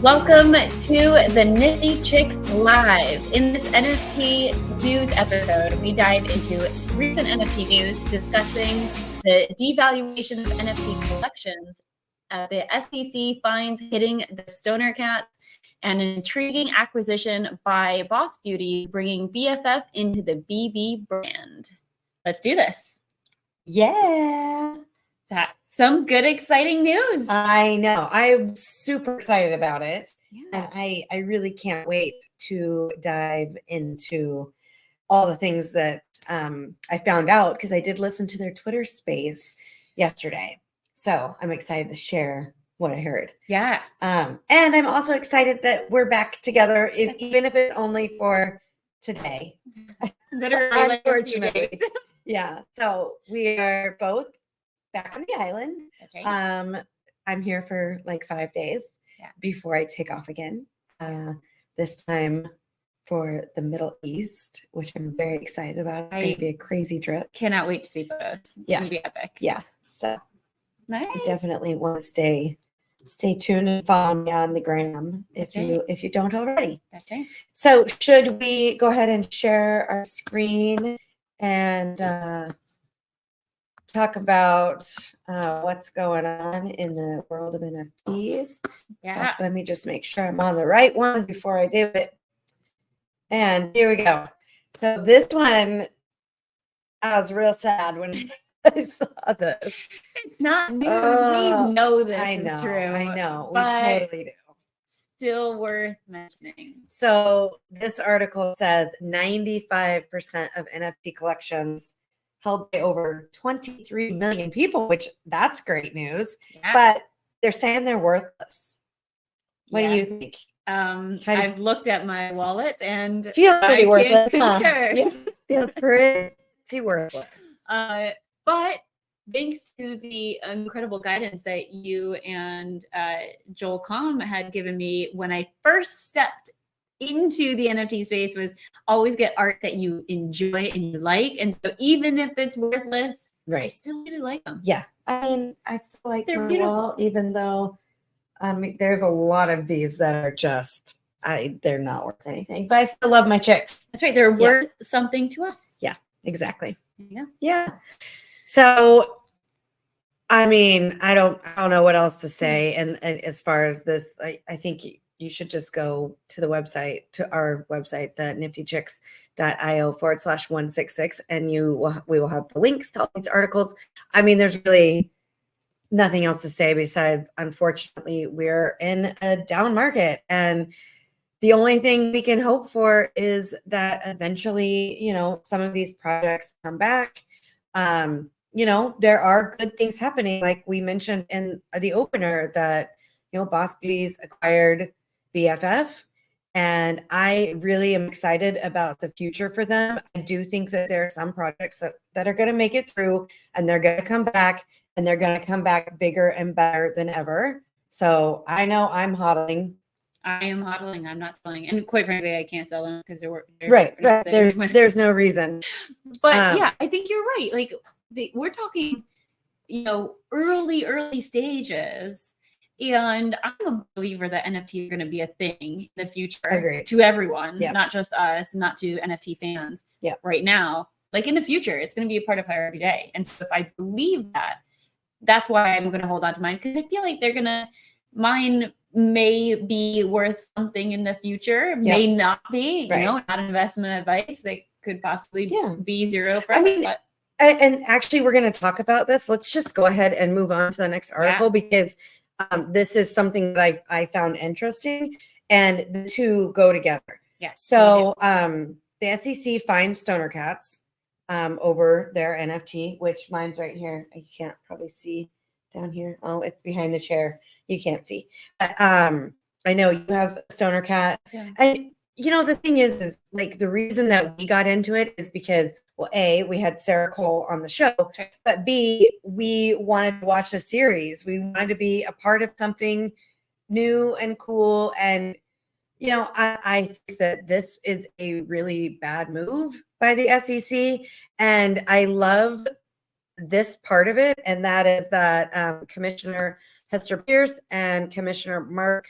Welcome to the NiFTy Chicks Live. In this NFT news episode, we dive into recent NFT news discussing the devaluation of NFT collections, the SEC fines hitting the Stoner Cats, and an intriguing acquisition by Boss Beauty bringing BFF into the BB brand. Let's do this. Yeah. That's some good, exciting news. I know. I'm super excited about it. Yeah. And I really can't wait to dive into all the things that I found out, because I did listen to their Twitter space yesterday. So I'm excited to share what I heard. Yeah. And I'm also excited that we're back together, even if it's only for today. Literally, Unfortunately. Yeah. So we are both back on the island. That's right. I'm here for like 5 days before I take off again. This time for the Middle East, which I'm very excited about. It's going to be a crazy trip. Cannot wait to see photos. It's going to be epic. Yeah. So nice. Definitely want to stay tuned and follow me on the gram if you don't already. That's right. So should we go ahead and share our screen and talk about what's going on in the world of NFTs? Yeah. Let me just make sure I'm on the right one before I do it. And here we go. So this one, I was real sad when I saw this. It's not news. We know this is true. I know. We totally do. Still worth mentioning. So this article says 95% of NFT collections held by over 23 million people, which that's great news. Yeah. But they're saying they're worthless. What do you think? I've looked at my wallet and feels pretty worthless. Yeah, feels pretty worthless. But thanks to the incredible guidance that you and Joel Com had given me when I first stepped into the NFT space, was always get art that you enjoy and you like. And so even if it's worthless, I still really like them. Yeah. I mean, I still like they're them beautiful. Well, even though there's a lot of these that are just, they're not worth anything, but I still love my chicks. That's right. They're worth something to us. Yeah, exactly. Yeah. Yeah. So, I mean, I don't know what else to say. And as far as this, I think you should just go to the website, to our website, the NiFTyChicks.io/166, and we will have the links to all these articles. I mean, there's really nothing else to say besides, unfortunately, we're in a down market, and the only thing we can hope for is that eventually, some of these projects come back. There are good things happening, like we mentioned in the opener, that Boss Beauties acquired BFF, and I really am excited about the future for them. I do think that there are some projects that are going to make it through, and they're going to come back, and they're going to come back bigger and better than ever. So I know I'm hodling. I am hodling. I'm not selling, and quite frankly, I can't sell them because they're right. There's no reason. But yeah, I think you're right. Like we're talking, early stages. And I'm a believer that NFT are going to be a thing in the future to everyone, not just us, not to NFT fans. Yeah. Right now, like in the future, it's going to be a part of our everyday. And so if I believe that, that's why I'm going to hold on to mine, because I feel like mine may be worth something in the future, may not be, not investment advice. They could possibly be zero for and actually, we're going to talk about this. Let's just go ahead and move on to the next article, because this is something that I found interesting, and the two go together. Yes. So the SEC fined Stoner Cats over their NFT, which mine's right here. You can't probably see down here. Oh, it's behind the chair. You can't see. But I know you have a Stoner Cat. Yeah. And, the thing is like the reason that we got into it is because, well, A, we had Sarah Cole on the show, but B, we wanted to watch a series. We wanted to be a part of something new and cool. And, I think that this is a really bad move by the SEC. And I love this part of it. And that is that Commissioner Hester Pierce and Commissioner Mark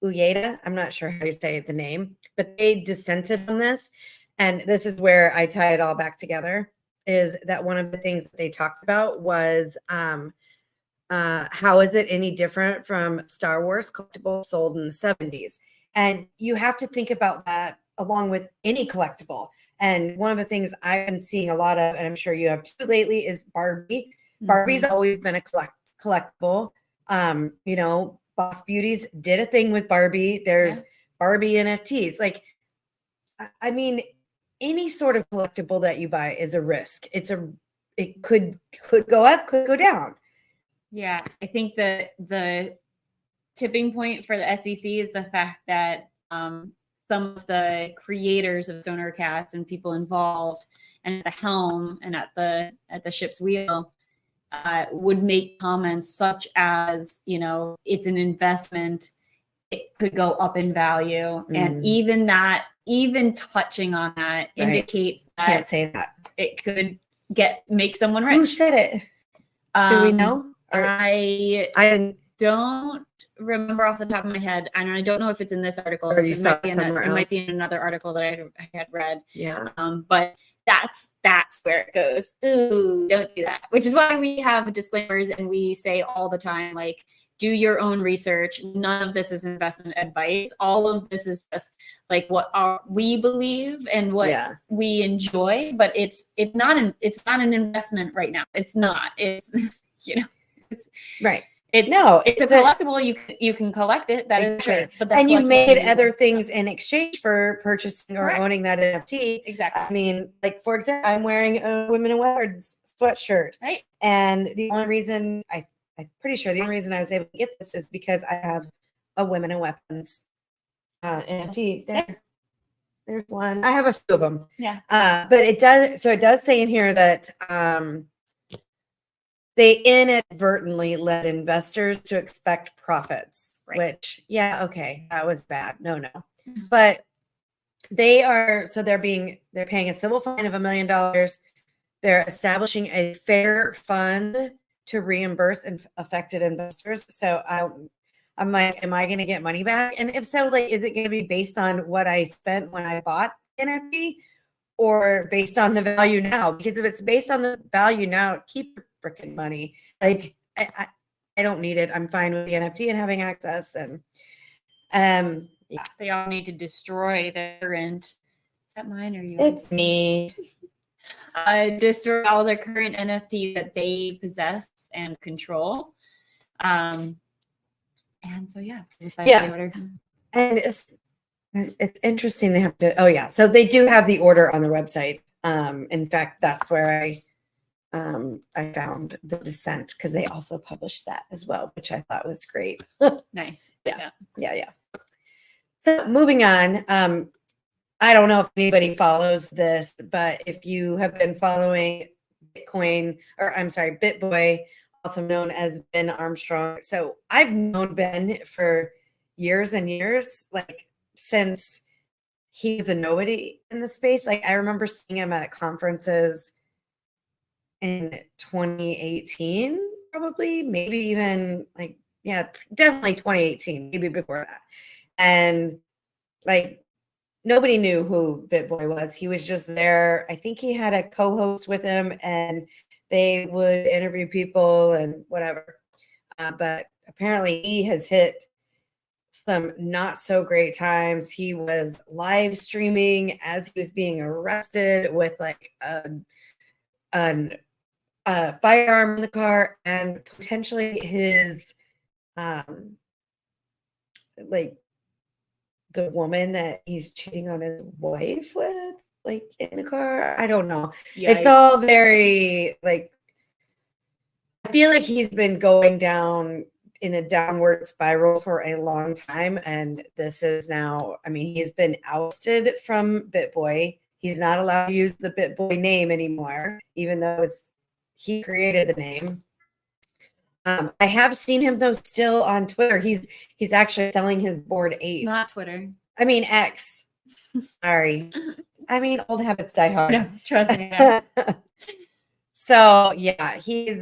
Uyeda. I'm not sure how you say the name, but they dissented on this. And this is where I tie it all back together, is that one of the things that they talked about was how is it any different from Star Wars collectibles sold in the 70s? And you have to think about that along with any collectible. And one of the things I've been seeing a lot of, and I'm sure you have too lately, is Barbie. Barbie's always been a collectible. You know, Boss Beauties did a thing with Barbie. There's Barbie NFTs. Like, I mean, any sort of collectible that you buy is a risk. It could go up, could go down. Yeah, I think that the tipping point for the SEC is the fact that some of the creators of Stoner Cats and people involved and at the helm and at the ship's wheel would make comments such as, you know, it's an investment, it could go up in value, and even touching on that indicates that can't say that it could make someone rich. Who said it? Do we know? I don't remember off the top of my head, and I don't know if it's in this article. Or it might be in another article that I had read. Yeah. But that's where it goes. Ooh, don't do that. Which is why we have disclaimers and we say all the time, like, do your own research. None of this is investment advice. All of this is just like what we believe and what we enjoy. But it's not an investment right now. It's not. It's it's right. It's a collectible. You can collect it. That is sure. But and you made other things in exchange for purchasing or owning that NFT. Exactly. I mean, like, for example, I'm wearing a Women in Weapons sweatshirt. Right. And the only reason I'm pretty sure the only reason I was able to get this is because I have a Women in Weapons NFT. There's one. I have a few of them. Yeah. But it does say in here that they inadvertently led investors to expect profits, which, okay, that was bad. No. But they're paying a civil fine of $1 million. They're establishing a fair fund to reimburse affected investors. So I'm like, am I going to get money back? And if so, like, is it going to be based on what I spent when I bought NFT or based on the value now? Because if it's based on the value now, keep your freaking money. Like, I don't need it. I'm fine with the NFT and having access. And they all need to destroy their current. Is that mine or yours? It's me. Destroy all the current NFT that they possess and control. And so and it's interesting they have to. So they do have the order on the website. In fact, that's where I found the dissent, because they also published that as well, which I thought was great. Nice. Yeah. So moving on. I don't know if anybody follows this, but if you have been following BitBoy, also known as Ben Armstrong. So I've known Ben for years and years, like since he was a nobody in the space. Like, I remember seeing him at conferences in 2018, probably, maybe even definitely 2018, maybe before that. And like, nobody knew who BitBoy was. He was just there. I think he had a co-host with him and they would interview people and whatever. But apparently he has hit some not so great times. He was live streaming as he was being arrested with like a firearm in the car, and potentially his the woman that he's cheating on his wife with, like, in the car. I don't know. It's all very, like, I feel like he's been going down in a downward spiral for a long time. And this is now, I mean, he's been ousted from BitBoy. He's not allowed to use the BitBoy name anymore, even though he created the name. I have seen him though still on Twitter. He's actually selling his Bored Ape. Not Twitter. I mean X. Sorry. I mean, old habits die hard. No, trust me. So yeah, he's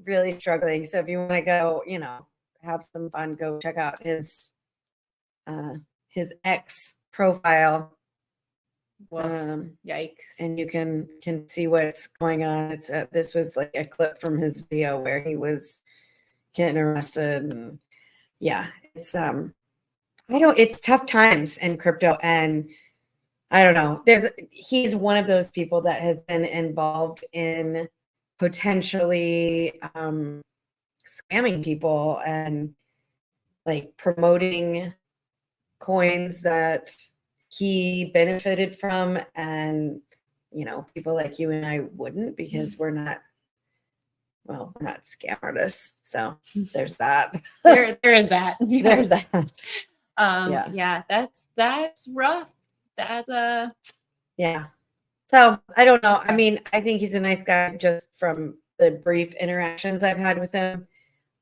really struggling. So if you want to go, have some fun, go check out his X profile. Yikes. And you can see what's going on. It's this was like a clip from his video where he was getting arrested, and yeah, it's it's tough times in crypto, and I don't know. He's one of those people that has been involved in potentially scamming people and like promoting coins that he benefited from, and people like you and I wouldn't, because we're not scam artists. So there's that. there is that. There's that. Yeah, that's rough. That's yeah. So I don't know. I mean, I think he's a nice guy just from the brief interactions I've had with him.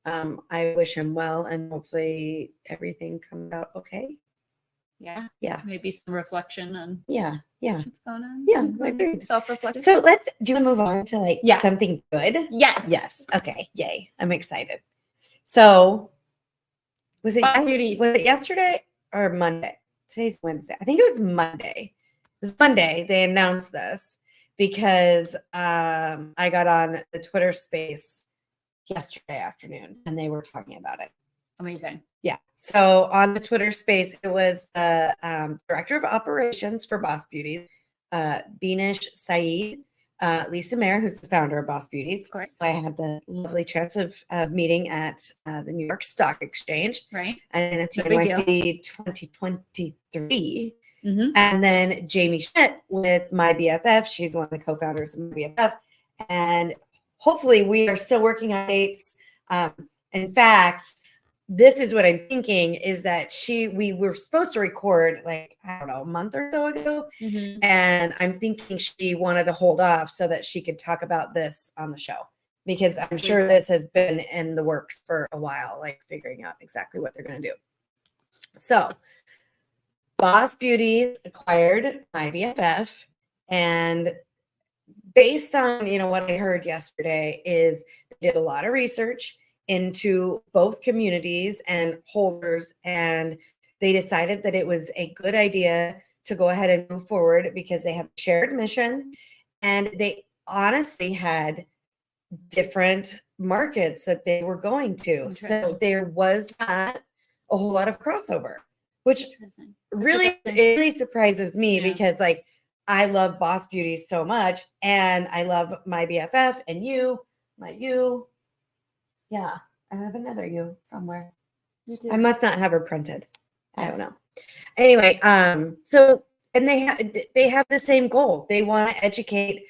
I wish him well, and hopefully everything comes out okay. Yeah. Maybe some reflection on what's going on. Yeah, I agree. Self-reflection. So do you want to move on to something good? Yes. Okay. Yay. I'm excited. So was it yesterday or Monday? Today's Wednesday. I think it was Monday. It was Monday. They announced this because I got on the Twitter space yesterday afternoon and they were talking about it. Amazing. Yeah. So on the Twitter space, it was the director of operations for Boss Beauties, Beanish Saeed, Lisa Mayer, who's the founder of Boss Beauties. Of course. So I had the lovely chance of meeting at the New York Stock Exchange. Right. And NiFTy 2023. Mm-hmm. And then Jamie Schmidt with My BFF. She's one of the co-founders of My BFF. And hopefully we are still working on dates. In fact, this is what I'm thinking is that we were supposed to record like, I don't know, a month or so ago. Mm-hmm. And I'm thinking she wanted to hold off so that she could talk about this on the show, because I'm sure this has been in the works for a while, like figuring out exactly what they're going to do. So Boss Beauties acquired My BFF, and based on, what I heard yesterday is they did a lot of research into both communities and holders, and they decided that it was a good idea to go ahead and move forward because they have a shared mission, and they honestly had different markets that they were going to. So there was not a whole lot of crossover, which really surprises me because like I love Boss Beauty so much, and I love My BFF and you. Yeah, I have another you somewhere. I must not have her printed. I don't know. Anyway, so and they have the same goal. They want to educate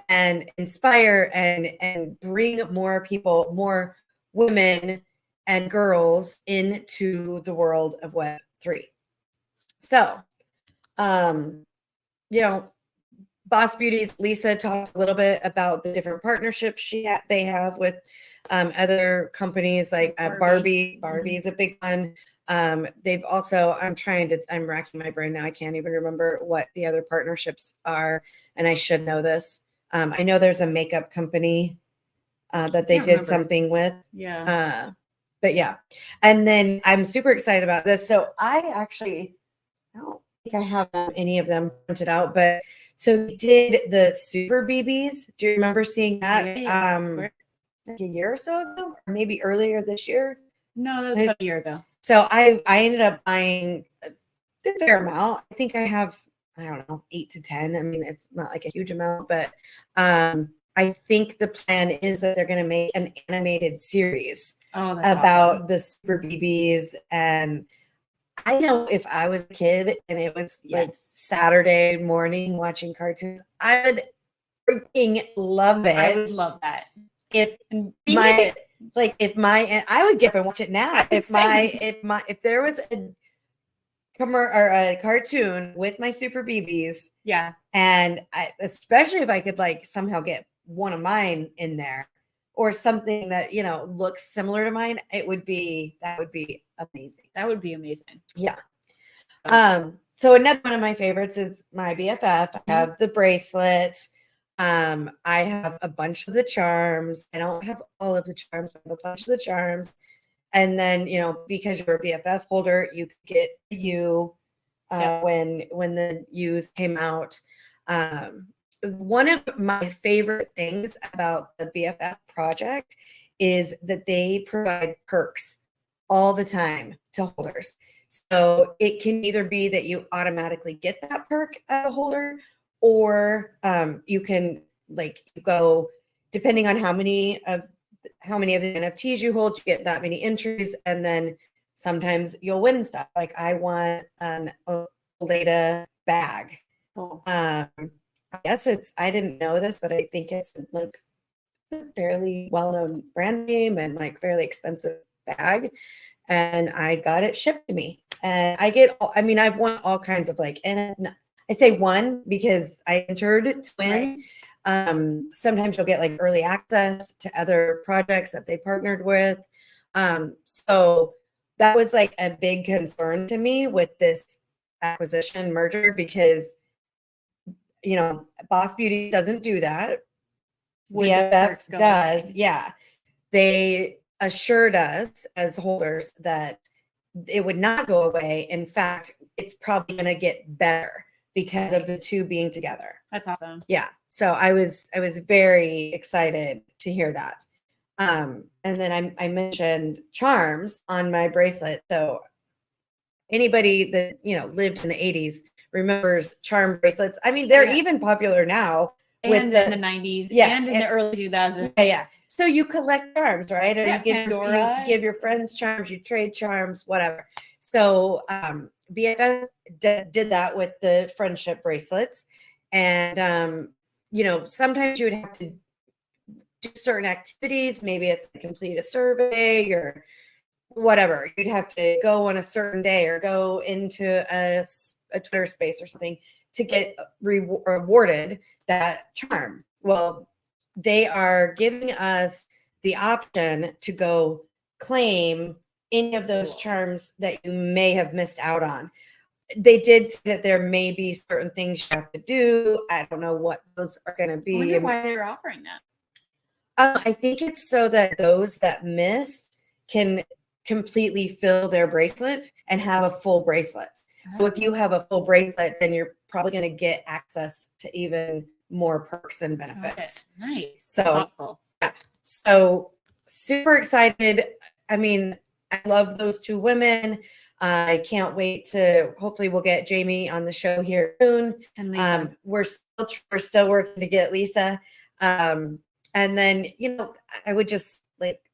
and inspire and bring more people, more women and girls into the world of Web3. So, Boss Beauties, Lisa talked a little bit about the different partnerships they have with other companies like Barbie. Barbie is a big one. They've also, I'm racking my brain now. I can't even remember what the other partnerships are, and I should know this. I know there's a makeup company that they did something with. Yeah. But yeah. And then I'm super excited about this. So I don't think I have any of them printed out, but so they did the Super BBs. Do you remember seeing that? Like a year or so ago, or maybe earlier this year? No, that was about a year ago. So I ended up buying a fair amount. I think I have, I don't know, 8 to 10. I mean, it's not like a huge amount, but I think the plan is that they're going to make an animated series about the Super BBs. And I know if I was a kid and it was like Saturday morning watching cartoons, I would freaking love it. I would love that. I would get up and watch it now. If there was a cartoon with my Super BBs, and especially if I could like somehow get one of mine in there or something that looks similar to mine, that would be amazing. That would be amazing. Yeah. So another one of my favorites is My BFF. I have the bracelet. I have a bunch of the charms. I don't have all of the charms, but I have a bunch of the charms. And then, because you're a BFF holder, you could get when the U's came out. One of my favorite things about the BFF project is that they provide perks all the time to holders. So it can either be that you automatically get that perk as a holder, or you can go, depending on how many of the NFTs you hold, you get that many entries, and then sometimes you'll win stuff. Like I want an Oleta bag. Cool. I guess I didn't know this, but I think it's like a fairly well-known brand name and like fairly expensive bag. And I got it shipped to me. And I've won all kinds of and I say won because I entered to win. Right. Sometimes you'll get like early access to other projects that they partnered with. So that was like a big concern to me with this acquisition merger, because Boss Beauty doesn't do that. BFF does. Yeah. They assured us as holders that it would not go away. In fact, it's probably going to get better because of the two being together. That's awesome. Yeah. So I was very excited to hear that. And then I mentioned charms on my bracelet. So anybody that, lived in the 80s remembers charm bracelets. I mean, they're even popular now. And in the 90s, and in the early 2000s. Yeah. So you collect charms, right? Or you give your friends charms, you trade charms, whatever. So BFF did that with the friendship bracelets. And, sometimes you would have to do certain activities. Maybe it's complete a survey or whatever. You'd have to go on a certain day or go into a Twitter space or something to get rewarded that charm. Well, they are giving us the option to go claim any of those charms that you may have missed out on. They did say that there may be certain things you have to do. I don't know what those are going to be. I wonder why they're offering that. I think it's so that those that missed can completely fill their bracelet and have a full bracelet. So if you have a full bracelet, then you're probably going to get access to even more perks and benefits. Okay. Nice. So, thoughtful. Yeah. So super excited. I mean, I love those two women. I can't wait to, hopefully we'll get Jamie on the show here soon. And Lisa. We're still working to get Lisa. And then, I would just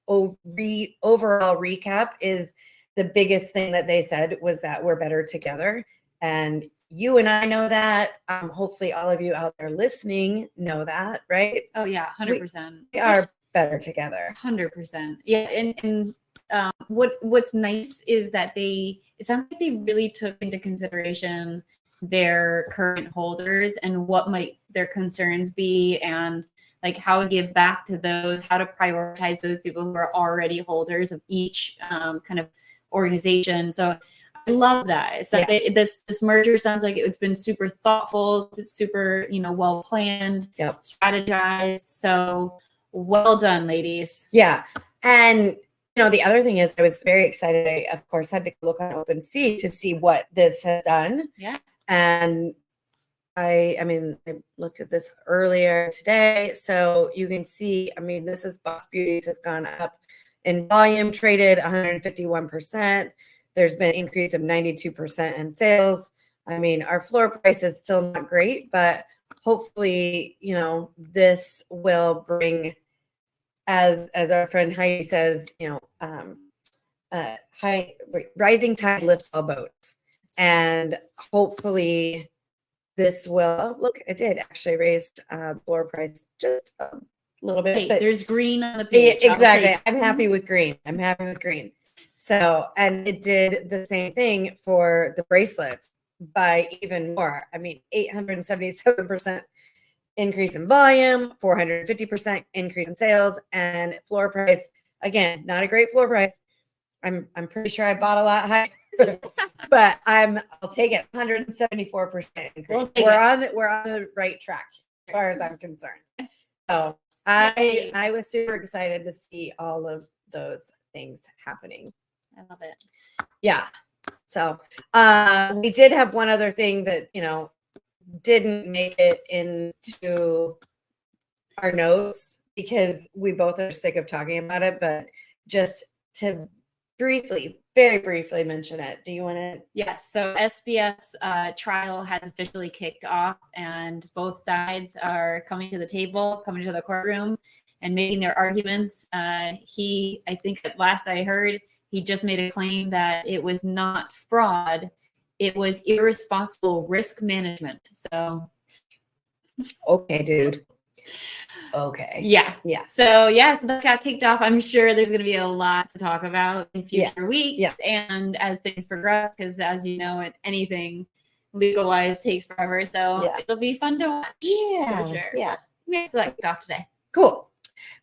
overall recap is the biggest thing that they said was that we're better together. And you and I know that. Hopefully all of you out there listening know that, right? Oh yeah, 100%. We are better together. 100%. Yeah. And what's nice is that it sounds like they really took into consideration their current holders and what might their concerns be, and like how to give back to those, how to prioritize those people who are already holders of each kind of organization. So I love that. So this merger sounds like it's been super thoughtful, super, well planned, strategized. So well done, ladies. Yeah. And the other thing is I was very excited. I, of course, had to look on OpenSea to see what this has done. Yeah. And I looked at this earlier today. So you can see, this is Boss Beauties has gone up in volume, traded 151%. There's been an increase of 92% in sales. Our floor price is still not great, but hopefully, this will bring, as our friend Heidi says, rising tide lifts all boats. And hopefully this will, look, it did actually raise floor price just a little bit. Hey, but there's green on the page. Exactly. I'm happy with green. So, and it did the same thing for the bracelets by even more. 877% increase in volume, 450% increase in sales, and floor price, again, not a great floor price. I'm pretty sure I bought a lot higher, but I'll take it. 174% increase. We're on the right track as far as I'm concerned. So I was super excited to see all of those things happening. I love it. Yeah. So we did have one other thing that, didn't make it into our notes because we both are sick of talking about it, but just to very briefly mention it. Do you want to? Yes. So SBF's trial has officially kicked off, and both sides are coming to the table, coming to the courtroom, and making their arguments. I think at last I heard, he just made a claim that it was not fraud, it was irresponsible risk management. So, okay, dude. Okay. Yeah. So that got kicked off. I'm sure there's going to be a lot to talk about in future weeks and as things progress, because as you know, anything legal-wise takes forever. So it'll be fun to watch. Yeah. For sure. Yeah. So that kicked off today. Cool.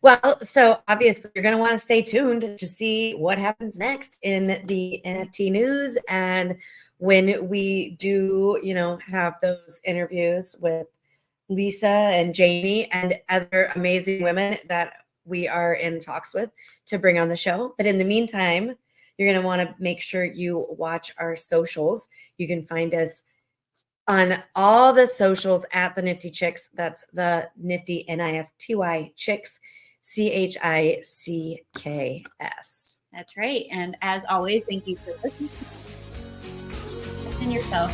Well, so obviously you're going to want to stay tuned to see what happens next in the NFT news. And when we do, have those interviews with Lisa and Jamie and other amazing women that we are in talks with to bring on the show. But in the meantime, you're going to want to make sure you watch our socials. You can find us on all the socials at the NiFTy Chicks. That's the NiFTy NiFTy Chicks, CHICKS. That's right. And as always, thank you for listening. And yourself,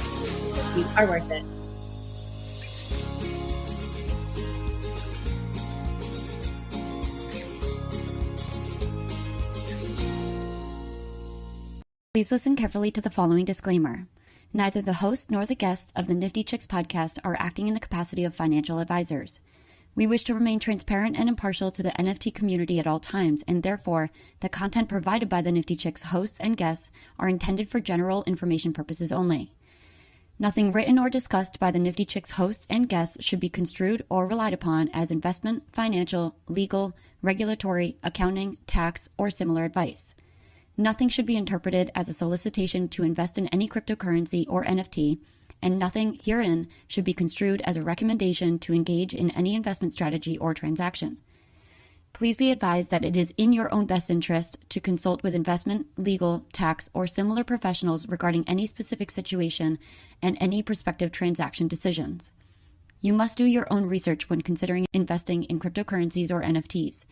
you are worth it. Please listen carefully to the following disclaimer. Neither the host nor the guests of the NiFTy Chicks podcast are acting in the capacity of financial advisors. We wish to remain transparent and impartial to the NFT community at all times, and therefore, the content provided by the NiFTy Chicks hosts and guests are intended for general information purposes only. Nothing written or discussed by the NiFTy Chicks hosts and guests should be construed or relied upon as investment, financial, legal, regulatory, accounting, tax, or similar advice. Nothing should be interpreted as a solicitation to invest in any cryptocurrency or NFT, and nothing herein should be construed as a recommendation to engage in any investment strategy or transaction. Please be advised that it is in your own best interest to consult with investment, legal, tax, or similar professionals regarding any specific situation and any prospective transaction decisions. You must do your own research when considering investing in cryptocurrencies or NFTs.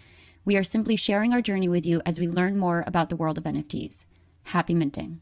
We are simply sharing our journey with you as we learn more about the world of NFTs. Happy minting.